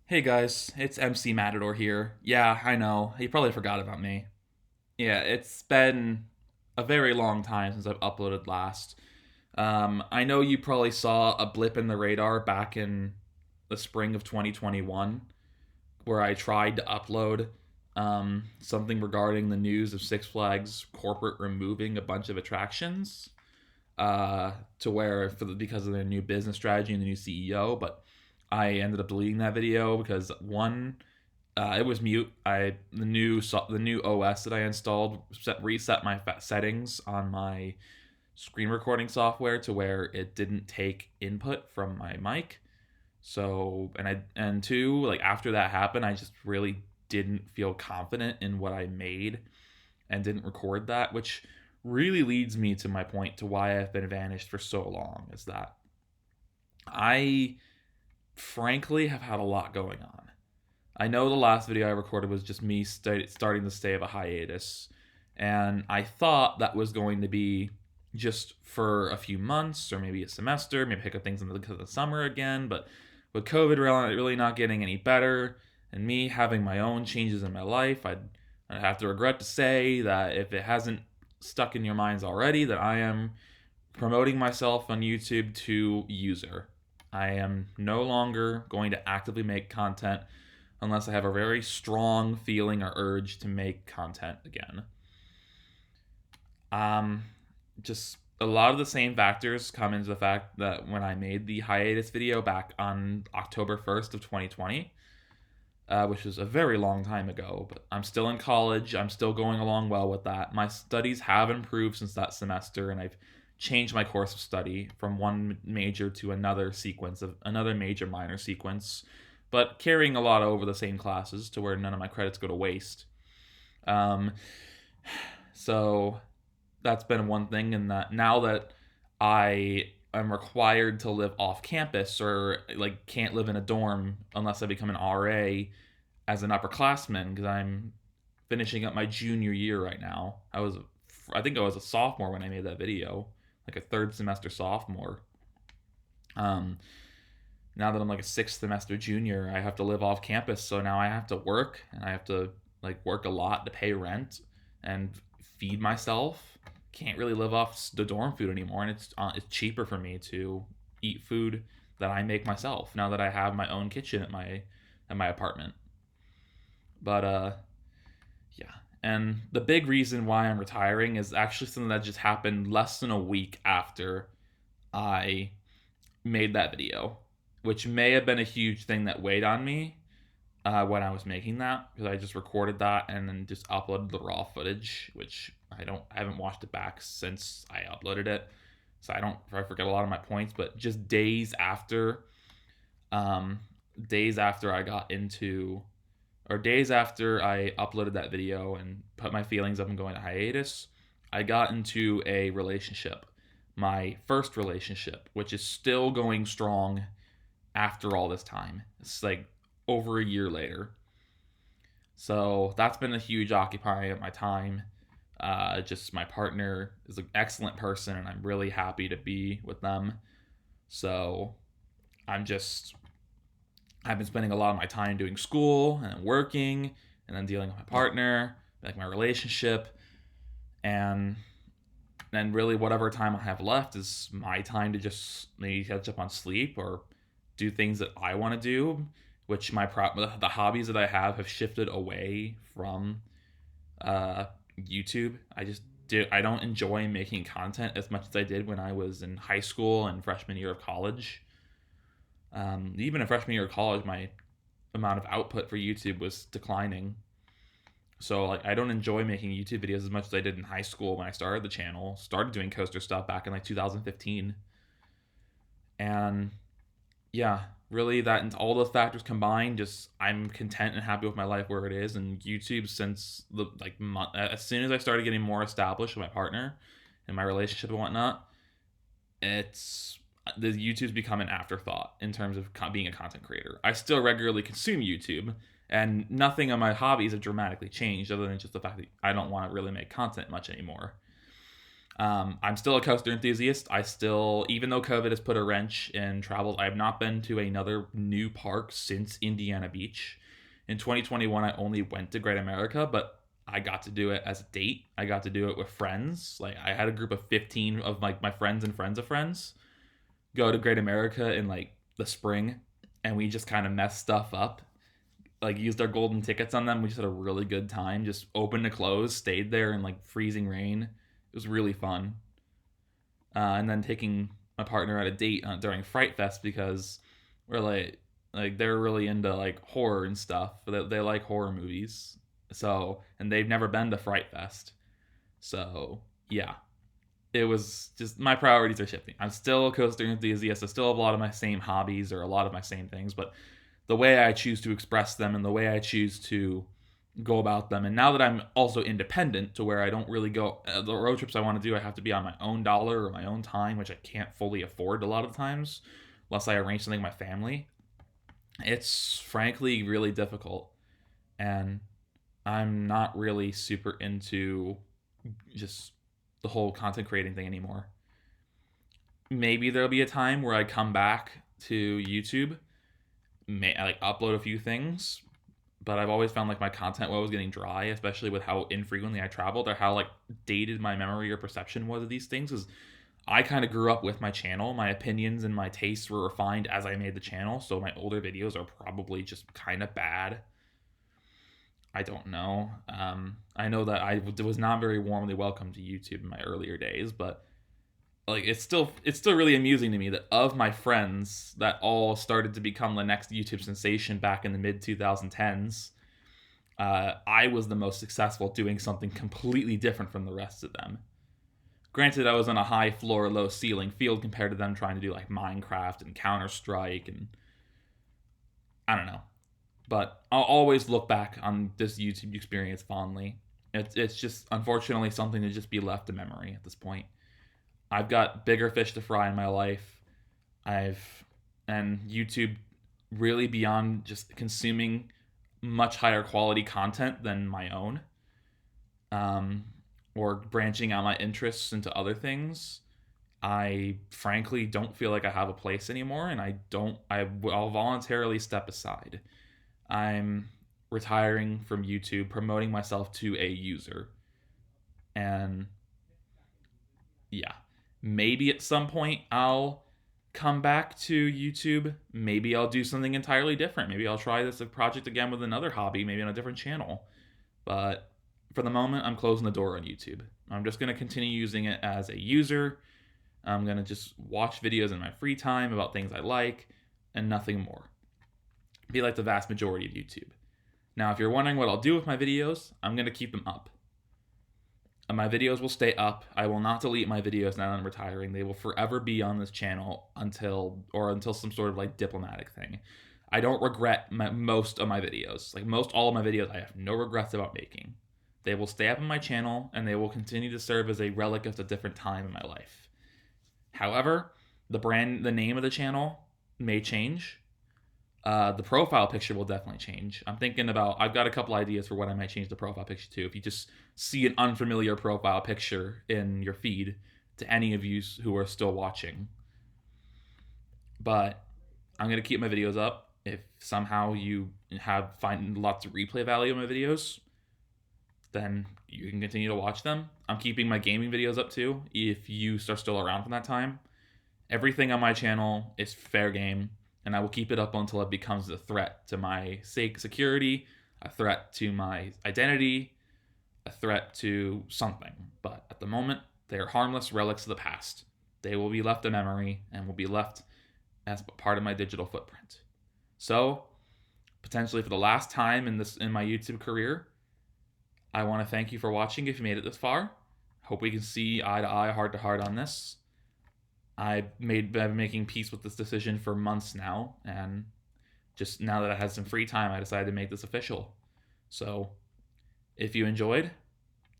Hey guys, it's MC Matador here. Yeah, I know, you probably forgot about me. Yeah, it's been a very long time since I've uploaded last. I know you probably saw a blip in the radar back in the spring of 2021 where I tried to upload something regarding the news of Six Flags corporate removing a bunch of attractions to where because of their new business strategy and the new CEO, but I ended up deleting that video because one, it was mute. The new OS that I installed reset my settings on my screen recording software to where it didn't take input from my mic. So and two, like after that happened, I just really didn't feel confident in what I made and didn't record that, which really leads me to my point to why I've been vanished for so long is that I frankly have had a lot going on. I know the last video I recorded was just me starting to stay of a hiatus, and I thought that was going to be just for a few months or maybe a semester, maybe pick up things in the summer again. But with COVID really not getting any better, and me having my own changes in my life, I'd have to regret to say that if it hasn't stuck in your minds already, that I am promoting myself on YouTube to user. I am no longer going to actively make content unless I have a very strong feeling or urge to make content again. Um, just a lot of the same factors come into the fact that when I made the hiatus video back on October 1st of 2020, which was a very long time ago, but I'm still in college. I'm still going along well with that. My studies have improved since that semester, and I've changed my course of study from one major to another major minor sequence, but carrying a lot over the same classes to where none of my credits go to waste. Um, so that's been one thing, and that now that I am required to live off campus or like can't live in a dorm unless I become an RA as an upperclassman because I'm finishing up my junior year right now. I think I was a sophomore when I made that video, like a third semester sophomore. Um, Now that I'm like a sixth semester junior, I have to live off campus, so now I have to work and I have to like work a lot to pay rent and feed myself. Can't really live off the dorm food anymore, and it's cheaper for me to eat food that I make myself now that I have my own kitchen at my apartment. But yeah. And the big reason why I'm retiring is actually something that just happened less than a week after I made that video, which may have been a huge thing that weighed on me when I was making that because I just recorded that and then just uploaded the raw footage, which I haven't watched it back since I uploaded it, so I forget a lot of my points. But just um, days after I got into or days after I uploaded that video and put my feelings up and going to hiatus, I got into a relationship. My first relationship, which is still going strong after all this time. It's like over a year later. So that's been a huge occupying of my time. Just my partner is an excellent person, and I'm really happy to be with them. So I'm just I've been spending a lot of my time doing school and working and then dealing with my partner, like my relationship, and then really whatever time I have left is my time to just maybe catch up on sleep or do things that I want to do, which the hobbies that I have shifted away from uh, YouTube. I don't enjoy making content as much as I did when I was in high school and freshman year of college. Even in freshman year of college, my amount of output for YouTube was declining. So like I don't enjoy making YouTube videos as much as I did in high school when I started the channel. Started doing coaster stuff back in like 2015. And yeah, really that and all those factors combined, just I'm content and happy with my life where it is. And YouTube since the like as soon as I started getting more established with my partner and my relationship and whatnot, it's the YouTube's become an afterthought in terms of being a content creator. I still regularly consume YouTube, and nothing on my hobbies have dramatically changed other than just the fact that I don't want to really make content much anymore. I'm still a coaster enthusiast. I still, even though COVID has put a wrench in travel, I have not been to another new park since Indiana Beach. In 2021, I only went to Great America, but I got to do it as a date. I got to do it with friends. Like, I had a group of 15 of like my friends and friends of friends go to Great America in like the spring, and we just kind of messed stuff up. Like, used our golden tickets on them. We just had a really good time. Just open to close, stayed there in like freezing rain. It was really fun. And then taking my partner at a date during Fright Fest because we're like they're really into like horror and stuff. They like horror movies. So, and they've never been to Fright Fest. So, yeah. It was just, my priorities are shifting. I'm still a coaster enthusiast. I still have a lot of my same hobbies or a lot of my same things, but the way I choose to express them and the way I choose to go about them. And now that I'm also independent to where I don't really go, the road trips I want to do, I have to be on my own dollar or my own time, which I can't fully afford a lot of times unless I arrange something with my family. It's frankly really difficult. And I'm not really super into just the whole content creating thing anymore. Maybe there'll be a time where I come back to YouTube, I like upload a few things, but I've always found like my content well was getting dry, especially with how infrequently I traveled or how like dated my memory or perception was of these things. Because I kind of grew up with my channel. My opinions and my tastes were refined as I made the channel, so my older videos are probably just kind of bad. I don't know. I know that I was not very warmly welcomed to YouTube in my earlier days, but like it's still really amusing to me that of my friends that all started to become the next YouTube sensation back in the mid 2010s, I was the most successful doing something completely different from the rest of them. Granted, I was on a high floor, low ceiling field compared to them trying to do like Minecraft and Counter Strike and I don't know. But I'll always look back on this YouTube experience fondly. It's just unfortunately something to just be left in memory at this point. I've got bigger fish to fry in my life. I've and YouTube really beyond just consuming much higher quality content than my own, um, or branching out my interests into other things. I frankly don't feel like I have a place anymore, and I'll voluntarily step aside. I'm retiring from YouTube, promoting myself to a user. And yeah, maybe at some point I'll come back to YouTube. Maybe I'll do something entirely different. Maybe I'll try this project again with another hobby, maybe on a different channel. But for the moment, I'm closing the door on YouTube. I'm just going to continue using it as a user. I'm going to just watch videos in my free time about things I like and nothing more. Be like the vast majority of YouTube. Now, if you're wondering what I'll do with my videos, I'm going to keep them up. And my videos will stay up. I will not delete my videos now that I'm retiring. They will forever be on this channel until some sort of like diplomatic thing. I don't regret most of my videos. Like most all of my videos, I have no regrets about making. They will stay up on my channel and they will continue to serve as a relic of a different time in my life. However, the name of the channel may change. The profile picture will definitely change. I've got a couple ideas for what I might change the profile picture to. If you just see an unfamiliar profile picture in your feed to any of you who are still watching. But I'm going to keep my videos up. If somehow you find lots of replay value in my videos, then you can continue to watch them. I'm keeping my gaming videos up too, if you are still around from that time. Everything on my channel is fair game, and I will keep it up until it becomes a threat to my security, a threat to my identity, a threat to something. But at the moment, they are harmless relics of the past. They will be left in memory and will be left as part of my digital footprint. So, potentially for the last time in my YouTube career, I want to thank you for watching if you made it this far. Hope we can see eye to eye, heart to heart on this. I've been making peace with this decision for months now, and just now that I had some free time, I decided to make this official. So, if you enjoyed,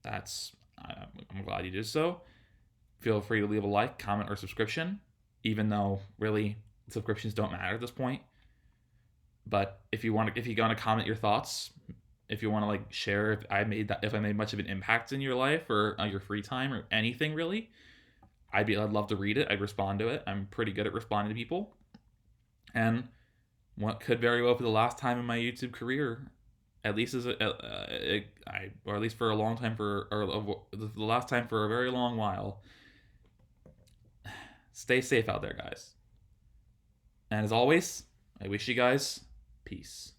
I'm glad you did so. Feel free to leave a like, comment, or subscription, even though really subscriptions don't matter at this point. But if you want to comment your thoughts, if you want to like share if I made much of an impact in your life or your free time or anything really, I'd love to read it. I'd respond to it. I'm pretty good at responding to people, and what could very well be the last time in my YouTube career, at least or at least for a long time the last time for a very long while. Stay safe out there, guys. And as always, I wish you guys peace.